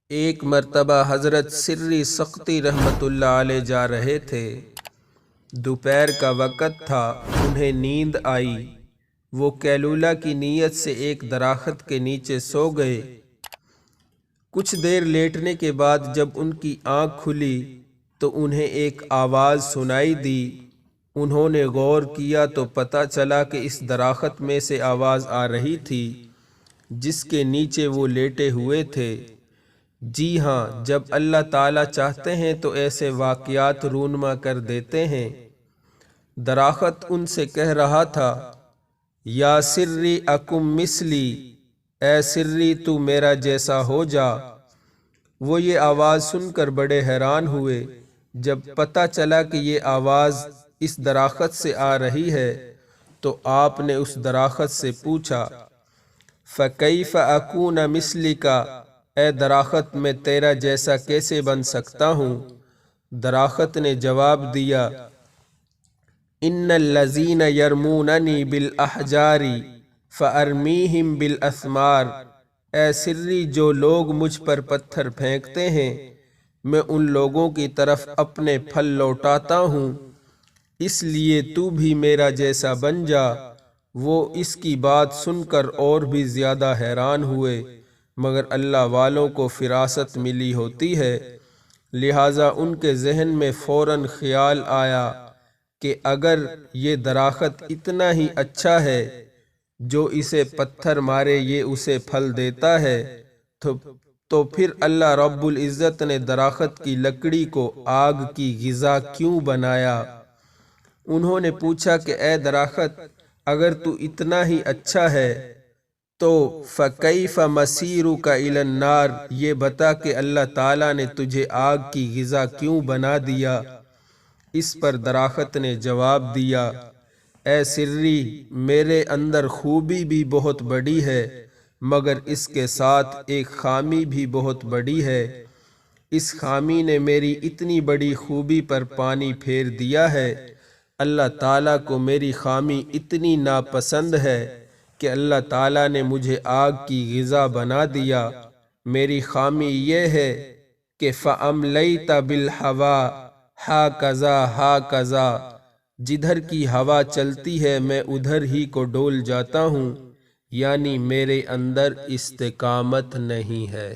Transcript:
ایک مرتبہ حضرت سری سختی رحمۃ اللہ علیہ جا رہے تھے۔ دوپہر کا وقت تھا، انہیں نیند آئی۔ وہ قیلولہ کی نیت سے ایک درخت کے نیچے سو گئے۔ کچھ دیر لیٹنے کے بعد جب ان کی آنکھ کھلی تو انہیں ایک آواز سنائی دی۔ انہوں نے غور کیا تو پتہ چلا کہ اس درخت میں سے آواز آ رہی تھی جس کے نیچے وہ لیٹے ہوئے تھے۔ جی ہاں، جب اللہ تعالیٰ چاہتے ہیں تو ایسے واقعات رونما کر دیتے ہیں۔ درخت ان سے کہہ رہا تھا، یا سری اکم مثلی، اے سری تو میرا جیسا ہو جا۔ وہ یہ آواز سن کر بڑے حیران ہوئے۔ جب پتہ چلا کہ یہ آواز اس درخت سے آ رہی ہے تو آپ نے اس درخت سے پوچھا، فَكَيْفَ أَكُونَ مِثْلِكَ، اے درخت میں تیرا جیسا کیسے بن سکتا ہوں؟ درخت نے جواب دیا، ان الذین یرموننی بالاحجار فارمیہم بالاسمار، اے سری جو لوگ مجھ پر پتھر پھینکتے ہیں میں ان لوگوں کی طرف اپنے پھل لوٹاتا ہوں، اس لیے تو بھی میرا جیسا بن جا۔ وہ اس کی بات سن کر اور بھی زیادہ حیران ہوئے، مگر اللہ والوں کو فراست ملی ہوتی ہے، لہٰذا ان کے ذہن میں فوراً خیال آیا کہ اگر یہ درخت اتنا ہی اچھا ہے جو اسے پتھر مارے یہ اسے پھل دیتا ہے تو پھر اللہ رب العزت نے درخت کی لکڑی کو آگ کی غذا کیوں بنایا؟ انہوں نے پوچھا کہ اے درخت، اگر تو اتنا ہی اچھا ہے تو فَكَيْفَ مَصِيرُكَ إِلَى النَّارِ، یہ بتا کہ اللہ تعالیٰ نے تجھے آگ کی غذا کیوں بنا دیا؟ اس پر درخت نے جواب دیا، اے سری میرے اندر خوبی بھی بہت بڑی ہے مگر اس کے ساتھ ایک خامی بھی بہت بڑی ہے۔ اس خامی نے میری اتنی بڑی خوبی پر پانی پھیر دیا ہے۔ اللہ تعالیٰ کو میری خامی اتنی ناپسند ہے کہ اللہ تعالیٰ نے مجھے آگ کی غذا بنا دیا۔ میری خامی یہ ہے کہ فَأَمْلَيْتَ بِالْهَوَىٰ هَكَذَا هَكَذَا، جدھر کی ہوا چلتی ہے میں ادھر ہی کو ڈول جاتا ہوں، یعنی میرے اندر استقامت نہیں ہے۔